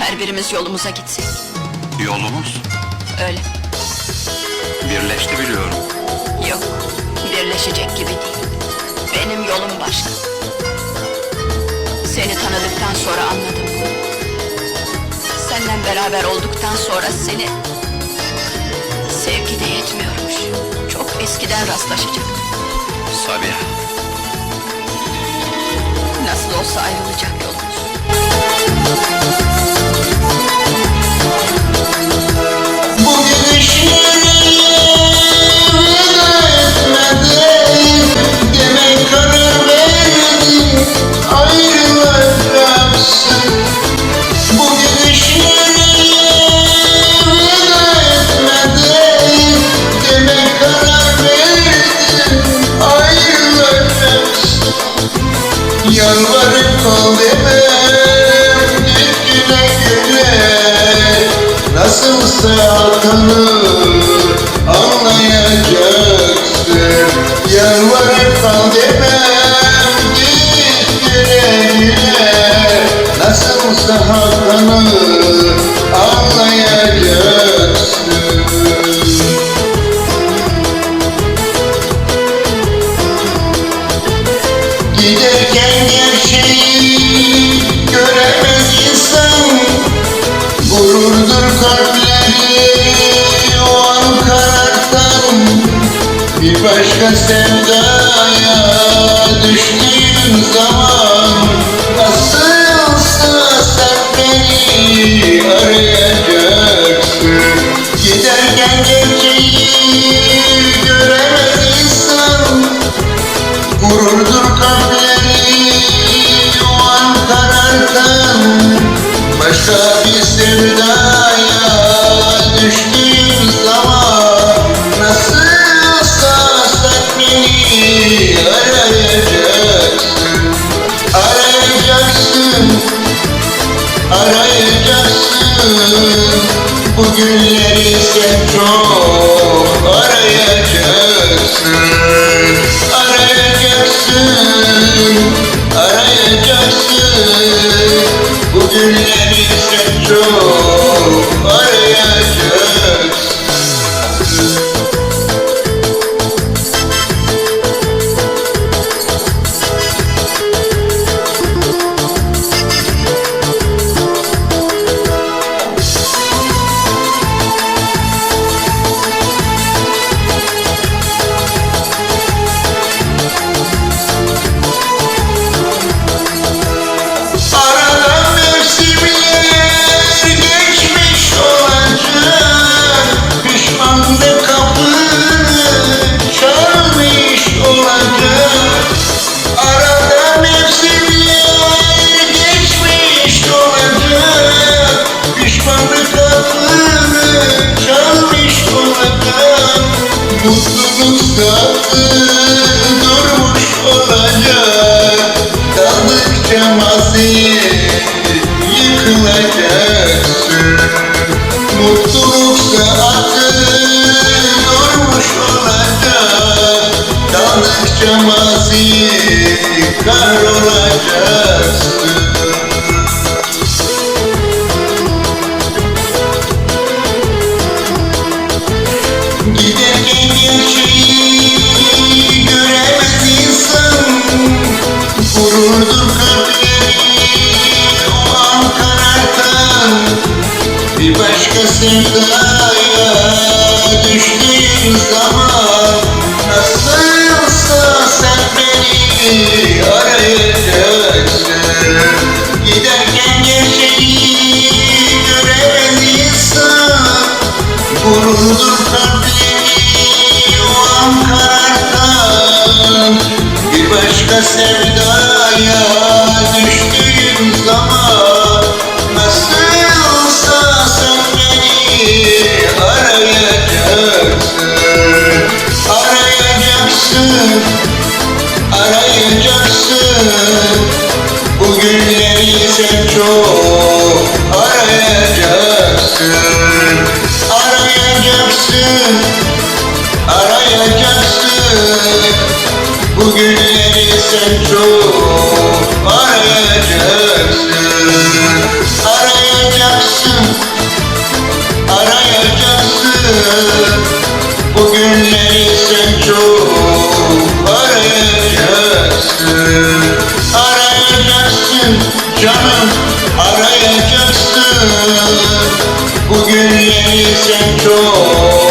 her birimiz yolumuza gitsek. Yolumuz Öyle. birleşti biliyorum. Yok, birleşecek gibi değil. Benim yolum başka. Seni tanıdıktan sonra anladım bunu. Seninle beraber olduktan sonra seni... Sevgi de yetmiyormuş. Çok eskiden rastlaşacak. Sabiha, Nasıl olsa ayrılacak yolumuz. Bu gidişleri veda etmeden demek karar verdin, ayrılacaksın. Bu gidişleri veda etmeden demek karar verdin, ayrılacaksın. Yalvarıp kal demem, güle güle. Nasılsa tanır, anlayacaksın. Yalvarıp kal demem, git güle güle. Nasılsa tanır, anlayacaksın. Giderken gerçeği göremez insan, gururdur kalpleri o an karartan. Bir başka sevdaya düştüğün zaman nasılsa sen beni arayacaksın. Giderken gerçeği göremez insan, gururdur kalpleri o an karartan. Başka bir sevdaya düştüğün zaman nasılsa sen beni arayacaksın. Arayacaksın, arayacaksın. Bu günleri sen çok arayacaksın. Arayacaksın, arayacaksın. Bu günleri sen çok arayacaksın. Aradan mevsimler geçmiş olacak, pişmanlık kapını çalmış olacak. Aradan mevsimler geçmiş olacak, pişmanlık kapını çalmış olacak. Mutluluk sattı durmuş olacak. Kaldıkça maziye yıkılacaksın. Mutluluk saati durmuş olacak. Kaldıkça maziye kahrolacaksın. Giderken gerçeği göremez insan, gururdur kalpleri o an karartan. Bir başka sevdaya düştüğün zaman nasılsa sen beni arayacaksın. Giderken gerçeği göremez insan, gururdur kalpleri o an karartan. Bir başka sevdaya düştüğüm zaman nasılsa sen beni arayacaksın. Arayacaksın, arayacaksın. Bu günleri sen çok arayacaksın. Arayacaksın, arayacaksın. Bu günleri sen çok sen çok